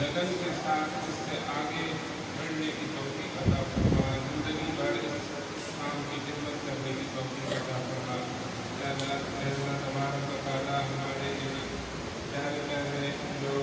لگن کے ساتھ اس سے آگے بڑھنے کی توفیق عطا فرما، زندگی بھر اس کام کی خدمت کرنے کی توفیق عطا فرما۔ اے اللہ تبارک و تعالیٰ ہمارے ان پیارے پیارے جو